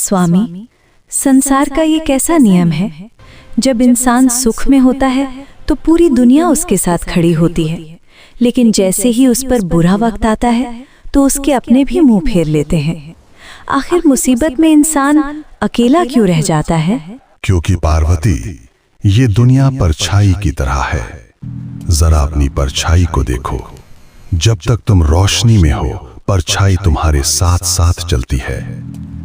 स्वामी, संसार का ये कैसा नियम है, जब इंसान सुख में होता है तो पूरी दुनिया उसके साथ खड़ी होती है, लेकिन जैसे ही उस पर बुरा वक्त आता है तो उसके अपने भी मुंह फेर लेते हैं। आखिर मुसीबत में इंसान अकेला क्यों रह जाता है? क्योंकि पार्वती, ये दुनिया परछाई की तरह है। जरा अपनी परछाई को देखो। जब तक तुम रोशनी में हो, परछाई तुम्हारे साथ साथ चलती है,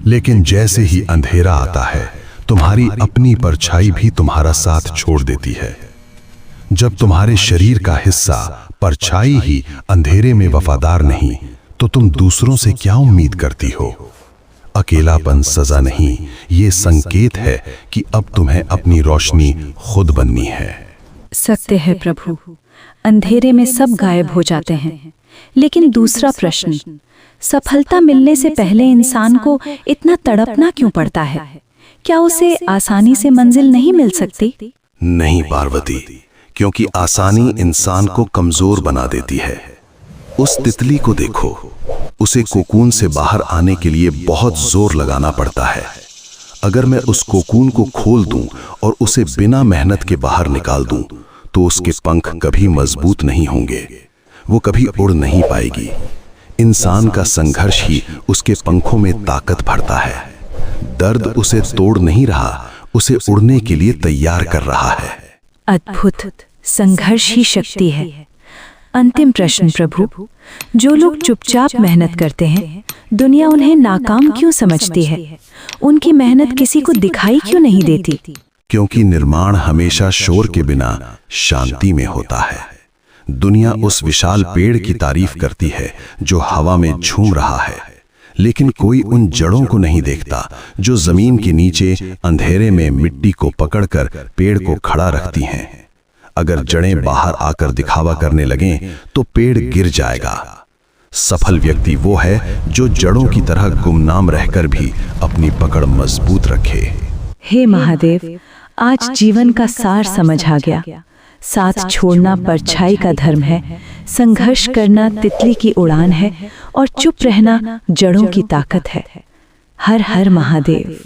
लेकिन जैसे ही अंधेरा आता है, तुम्हारी अपनी परछाई भी तुम्हारा साथ छोड़ देती है। जब तुम्हारे शरीर का हिस्सा परछाई ही अंधेरे में वफादार नहीं, तो तुम दूसरों से क्या उम्मीद करती हो? अकेलापन सजा नहीं, ये संकेत है कि अब तुम्हें अपनी रोशनी खुद बननी है। सत्य है प्रभु, अंधेरे में सब गायब हो जाते हैं। लेकिन दूसरा प्रश्न, सफलता मिलने से पहले इंसान को इतना तड़पना क्यों पड़ता है? क्या उसे आसानी से मंजिल नहीं मिल सकती? नहीं पार्वती, क्योंकि आसानी इंसान को कमजोर बना देती है। उस तितली को देखो, उसे कोकून से बाहर आने के लिए बहुत जोर लगाना पड़ता है। अगर मैं उस कोकून को खोल दूं और उसे बिना मेहनत के बाहर निकाल दूं, तो उसके पंख कभी मजबूत नहीं होंगे, वो कभी उड़ नहीं पाएगी। इंसान का संघर्ष ही उसके पंखों में ताकत भरता है। दर्द उसे तोड़ नहीं रहा, उसे उड़ने के लिए तैयार कर रहा है। अद्भुत, संघर्ष ही शक्ति है। अंतिम प्रश्न प्रभु, जो लोग चुपचाप मेहनत करते हैं, दुनिया उन्हें नाकाम क्यों समझती है? उनकी मेहनत किसी को दिखाई क्यों नहीं देती? क्योंकि निर्माण हमेशा शोर के बिना शांति में होता है। दुनिया उस विशाल पेड़ की तारीफ करती है जो हवा में झूम रहा है, लेकिन कोई उन जड़ों को नहीं देखता जो जमीन के नीचे अंधेरे में मिट्टी को पकड़कर पेड़ को खड़ा रखती हैं। अगर जड़ें बाहर आकर दिखावा करने लगें तो पेड़ गिर जाएगा। सफल व्यक्ति वो है जो जड़ों की तरह गुमनाम रहकर भी अपनी पकड़ मजबूत रखे। हे महादेव, आज जीवन का सार समझ आ गया। साथ छोड़ना परछाई का धर्म है, संघर्ष करना तितली की उड़ान है, और चुप रहना जड़ों की ताकत है। हर हर महादेव।